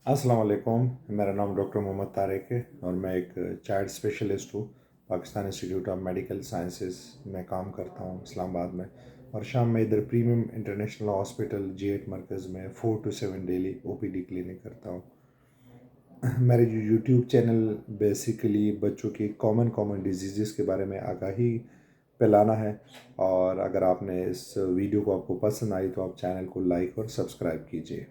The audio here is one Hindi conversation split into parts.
अस्सलाम वालेकुम। मेरा नाम डॉक्टर मोहम्मद तारिक है और मैं एक चाइल्ड स्पेशलिस्ट हूँ। Pakistan institute of medical sciences में काम करता हूँ इस्लामाबाद में। और शाम में इधर प्रीमियम इंटरनेशनल हॉस्पिटल G8 मरकज़ में 4 to 7 डेली OPD क्लिनिक करता हूँ। मेरे जो यूट्यूब चैनल बेसिकली बच्चों की कॉमन कॉमन डिजीज़ के बारे में आगाही फैलाना है। और अगर आपने इस वीडियो को आपको पसंद आई तो आप चैनल को लाइक और सब्सक्राइब कीजिए।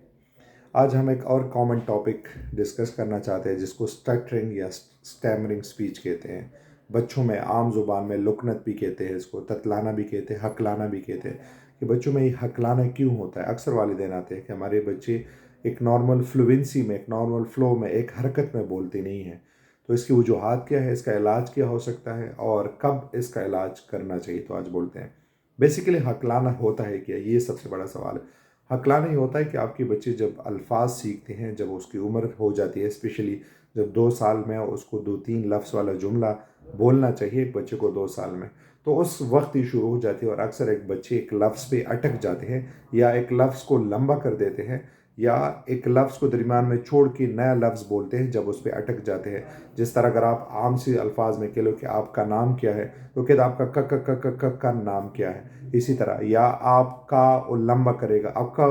आज हम एक और कॉमन टॉपिक डिस्कस करना चाहते हैं जिसको स्टटरिंग या स्टैमरिंग स्पीच कहते हैं। बच्चों में आम ज़ुबान में लुकनत भी कहते हैं, इसको ततलाना भी कहते हैं, हकलाना भी कहते हैं। कि बच्चों में ये हकलाना क्यों होता है? अक्सर वालिदैन आते हैं कि हमारे बच्चे एक नॉर्मल फ्लुएंसी में, एक नॉर्मल फ्लो में, एक हरकत में बोलते नहीं हैं। तो इसकी वजूहात क्या है, इसका इलाज क्या हो सकता है और कब इसका इलाज करना चाहिए? तो आज बोलते हैं बेसिकली हकलाना होता है क्या, ये सबसे बड़ा सवाल है। हकलाना ही होता है कि आपके बच्चे जब अल्फाज सीखते हैं, जब उसकी उम्र हो जाती है, स्पेशली जब 2 साल में उसको 2-3 लफ्ज़ वाला जुमला बोलना चाहिए एक बच्चे को 2 साल में, तो उस वक्त ही शुरू हो जाती है। और अक्सर एक बच्चे एक लफ्ज़ पे अटक जाते हैं या एक लफ्ज़ को लंबा कर देते हैं या एक लफ्ज़ को दरमियान में छोड़ के नया लफ्ज़ बोलते हैं जब उस पर अटक जाते हैं। जिस तरह अगर आप आम से अल्फाज में कह लो कि आपका नाम क्या है, तो कहते आपका क का नाम क्या है। इसी तरह या आपका वो लंबा करेगा, आपका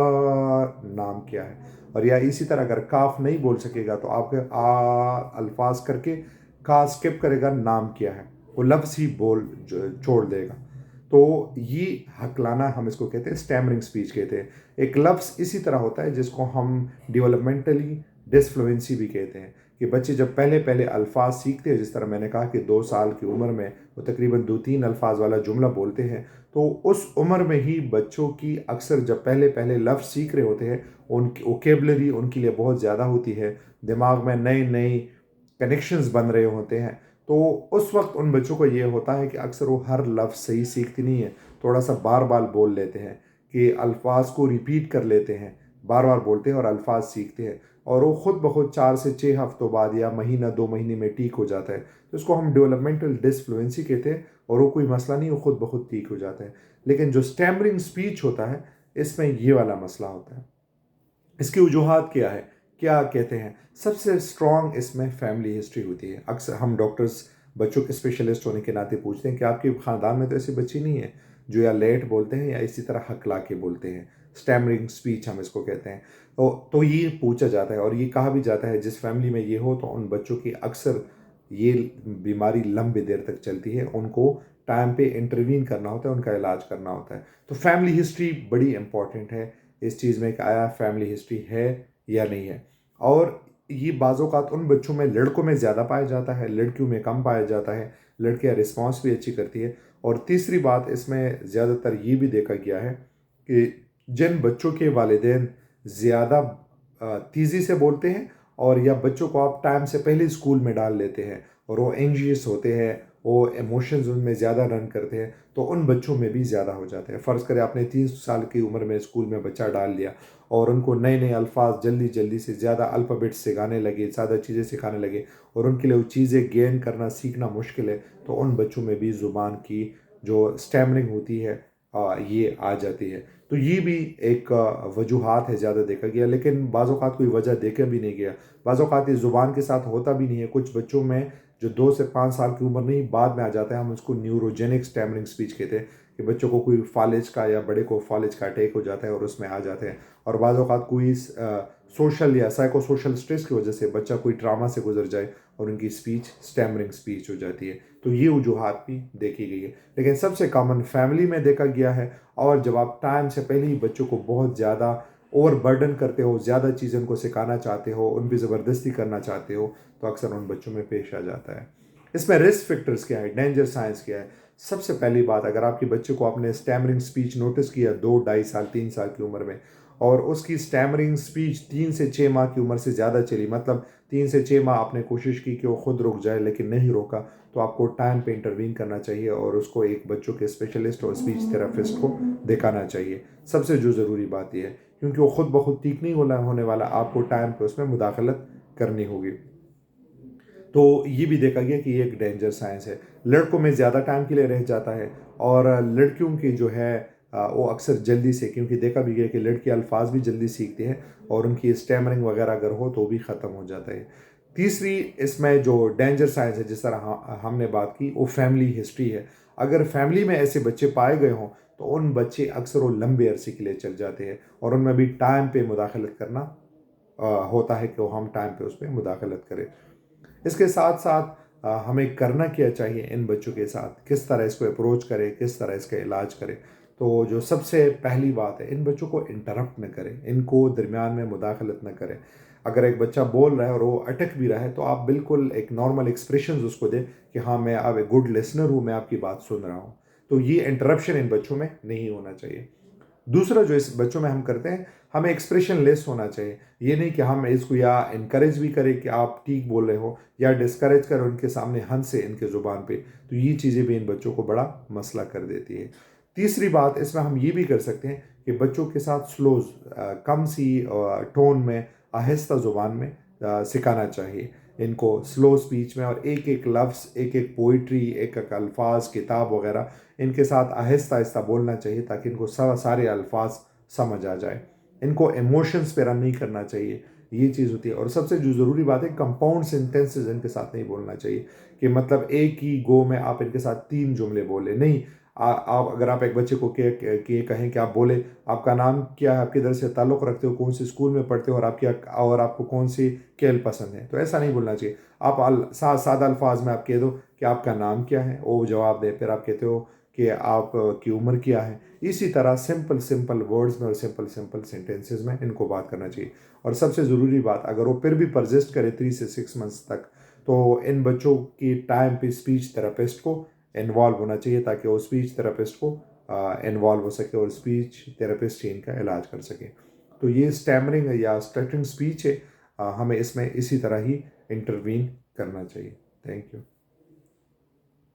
नाम क्या है। और या इसी तरह अगर काफ नहीं बोल सकेगा तो आपके अल्फाज करके का स्किप करेगा, नाम क्या है, वो लफ्ज़ ही बोल छोड़ देगा। तो ये हकलाना हम इसको कहते हैं, स्टैमरिंग स्पीच कहते हैं। एक लफ्ज़ इसी तरह होता है जिसको हम डेवलपमेंटली डिसफ्लुएंसी भी कहते हैं। कि बच्चे जब पहले पहले अल्फाज सीखते हैं, जिस तरह मैंने कहा कि 2 साल की उम्र में वो तकरीबन 2-3 अल्फाज वाला जुमला बोलते हैं, तो उस उम्र में ही बच्चों की अक्सर जब पहले पहले लफ्ज़ सीख रहे होते हैं, उनकी वोकेबलरी उनके लिए बहुत ज़्यादा होती है, दिमाग में नए नए कनेक्शंस बन रहे होते हैं। तो उस वक्त उन बच्चों को ये होता है कि अक्सर वो हर लफ्ज़ सही सीखती नहीं है, थोड़ा सा बार बार बोल लेते हैं, कि अल्फाज को रिपीट कर लेते हैं, बार बार बोलते हैं और अल्फाज सीखते हैं। और वो खुद ब खुद 4 से 6 हफ्तों बाद या महीना 2 महीने में ठीक हो जाता है। तो इसको हम डेवलपमेंटल डिसफ्लुएंसी कहते हैं और वो कोई मसला नहीं, वो खुद ब खुद ठीक हो जाता है। लेकिन जो स्टैमरिंग स्पीच होता है, इसमें ये वाला मसला होता है। इसकी वजूहात क्या है, क्या कहते हैं? सबसे स्ट्रॉन्ग इसमें फैमिली हिस्ट्री होती है। अक्सर हम डॉक्टर्स बच्चों के स्पेशलिस्ट होने के नाते पूछते हैं कि आपके ख़ानदान में तो ऐसी बच्ची नहीं है जो या लेट बोलते हैं या इसी तरह हकला के बोलते हैं। स्टैमरिंग स्पीच हम इसको कहते हैं। तो ये पूछा जाता है और ये कहा भी जाता है जिस फैमिली में ये हो तो उन बच्चों की अक्सर ये बीमारी लंबी देर तक चलती है, उनको टाइम पे इंटरवीन करना होता है, उनका इलाज करना होता है। तो फैमिली हिस्ट्री बड़ी इंपॉर्टेंट है इस चीज़ में कि आया फैमिली हिस्ट्री है या नहीं है। और ये बाज़-औक़ात उन बच्चों में लड़कों में ज़्यादा पाया जाता है, लड़कियों में कम पाया जाता है। लड़कियाँ रिस्पॉन्स भी अच्छी करती है। और तीसरी बात इसमें ज़्यादातर ये भी देखा गया है कि जिन बच्चों के वालिदैन ज़्यादा तेज़ी से बोलते हैं और या बच्चों को आप टाइम से पहले स्कूल में डाल लेते हैं और वो एंग्ज़ियस होते हैं, वो इमोशंस उनमें ज़्यादा रन करते हैं, तो उन बच्चों में भी ज़्यादा हो जाते हैं। फ़र्ज़ करें आपने 3 साल की उम्र में स्कूल में बच्चा डाल लिया और उनको नए नए अल्फाज जल्दी जल्दी से ज़्यादा अल्फ़ाबेट्स सिखाने लगे, ज़्यादा चीज़ें सिखाने लगे और उनके लिए वो चीज़ें गेन करना सीखना मुश्किल है, तो उन बच्चों में भी ज़ुबान की जो स्टैमरिंग होती है ये आ जाती है। तो ये भी एक वजूहात है, ज़्यादा देखा गया। लेकिन बाज़ औक़ात कोई वजह देखा भी नहीं गया। बाज़ औक़ात ये ज़ुबान के साथ होता भी नहीं है। कुछ बच्चों में जो 2 से 5 साल की उम्र नहीं बाद में आ जाता है, हम उसको न्यूरोजेनिक स्टैमरिंग स्पीच कहते हैं। कि बच्चों को कोई फालिज का या बड़े को फालिज का अटैक हो जाता है और उसमें आ जाते हैं। और बाज़ औक़ात कोई सोशल या साइको सोशल स्ट्रेस की वजह से बच्चा कोई ट्रामा से गुजर जाए और उनकी स्पीच स्टैमरिंग स्पीच हो जाती है। तो ये वजूहात भी देखी गई है। लेकिन सबसे कॉमन फैमिली में देखा गया है। और जब आप टाइम से पहले ही बच्चों को बहुत ज़्यादा ओवरबर्डन करते हो, ज़्यादा चीज़ें उनको सिखाना चाहते हो, उन पर ज़बरदस्ती करना चाहते हो, तो अक्सर उन बच्चों में पेश आ जाता है। इसमें रिस्क फैक्टर्स क्या है, डेंजर साइंस क्या है? सबसे पहली बात, अगर आपके बच्चे को आपने स्टैमरिंग स्पीच नोटिस किया 2, ढाई साल, 3 साल की उम्र में और उसकी स्टैमरिंग स्पीच 3 से 6 माह की उम्र से ज़्यादा चली, मतलब 3 से 6 माह आपने कोशिश की कि वो खुद रुक जाए लेकिन नहीं रोका, तो आपको टाइम पे इंटरवीन करना चाहिए और उसको एक बच्चों के स्पेशलिस्ट और स्पीच थेरेपिस्ट को दिखाना चाहिए। सबसे जो ज़रूरी बात यह है, क्योंकि वो खुद ब खुद ठीक नहीं होने वाला, आपको टाइम पे उसमें मुदाखलत करनी होगी। तो ये भी देखा गया कि ये एक डेंजर साइंस है। लड़कों में ज़्यादा टाइम के लिए रह जाता है और लड़कियों की जो है वो अक्सर जल्दी से, क्योंकि देखा भी गया कि लड़के अल्फाज भी जल्दी सीखते हैं और उनकी स्टैमरिंग वगैरह अगर हो तो भी ख़त्म हो जाता है। तीसरी इसमें जो डेंजर साइंस है, जिस तरह हमने बात की, वो फैमिली हिस्ट्री है। अगर फैमिली में ऐसे बच्चे पाए गए हों तो उन बच्चे अक्सर वो लंबे अरसे के लिए चल जाते हैं और उनमें भी टाइम पे मुदाखलत करना होता है कि वो हम टाइम पे उस पर मुदाखलत करें। इसके साथ साथ हमें करना क्या चाहिए इन बच्चों के साथ, किस तरह इसको अप्रोच करें, किस तरह इसका इलाज करें। तो जो सबसे पहली बात है, इन बच्चों को इंटरप्ट न करें, इनको दरमियान में मुदाखलत न करें। अगर एक बच्चा बोल रहा है और वो अटक भी रहा है तो आप बिल्कुल एक नॉर्मल एक्सप्रेशन उसको दें कि हाँ, मैं अब एक गुड लिसनर हूँ, मैं आपकी बात सुन रहा हूँ। तो ये इंटरप्शन इन बच्चों में नहीं होना चाहिए। दूसरा जो इस बच्चों में हम करते हैं, हमें एक्सप्रेशन लेस होना चाहिए। ये नहीं कि हम इसको या इनकरेज भी करें कि आप ठीक बोल रहे हो, या डिस्करेज करें उनके सामने हंसे इनके ज़ुबान पे। तो ये चीज़ें भी इन बच्चों को बड़ा मसला कर देती है। तीसरी बात इसमें हम ये भी कर सकते हैं कि बच्चों के साथ स्लो, कम सी टोन में, आहिस्ता ज़ुबान में सिखाना चाहिए इनको, स्लो स्पीच में। और एक एक लफ्ज़, एक एक पोइट्री, एक एक अल्फाज, किताब वगैरह इनके साथ आहिस्ता आहिस्ता बोलना चाहिए ताकि इनको सारे अल्फाज समझ आ जाए। इनको इमोशंस पे रन नहीं करना चाहिए, ये चीज़ होती है। और सबसे जो ज़रूरी बात है, कंपाउंड सेंटेंसेस इनके साथ नहीं बोलना चाहिए कि मतलब एक ही गो में आप इनके साथ 3 जुमले बोले नहीं। आप अगर आप एक बच्चे को के कहें कि आप बोले, आपका नाम क्या है, आप किधर से ताल्लुक़ रखते हो, कौन से स्कूल में पढ़ते हो, और आपको कौन सी खेल पसंद है, तो ऐसा नहीं बोलना चाहिए। आप सादा अल्फाज में आप कह दो कि आपका नाम क्या है, वो जवाब दे, फिर आप कहते हो कि आप की उम्र क्या है। इसी तरह सिंपल सिंपल वर्ड्स में और सिंपल सिंपल सेंटेंसेस में इनको बात करना चाहिए। और सबसे ज़रूरी बात, अगर वो फिर भी परसिस्ट करे 3 से 6 मंथ्स तक, तो इन बच्चों की टाइम पे स्पीच थेरेपिस्ट को इन्वॉल्व होना चाहिए ताकि वो स्पीच थेरेपिस्ट को इन्वॉल्व हो सके और स्पीच थेरेपिस्ट ही इनका इलाज कर सके। तो ये स्टैमरिंग या स्टटरिंग स्पीच है, हमें इसमें इसी तरह ही इंटरवीन करना चाहिए। Thank you.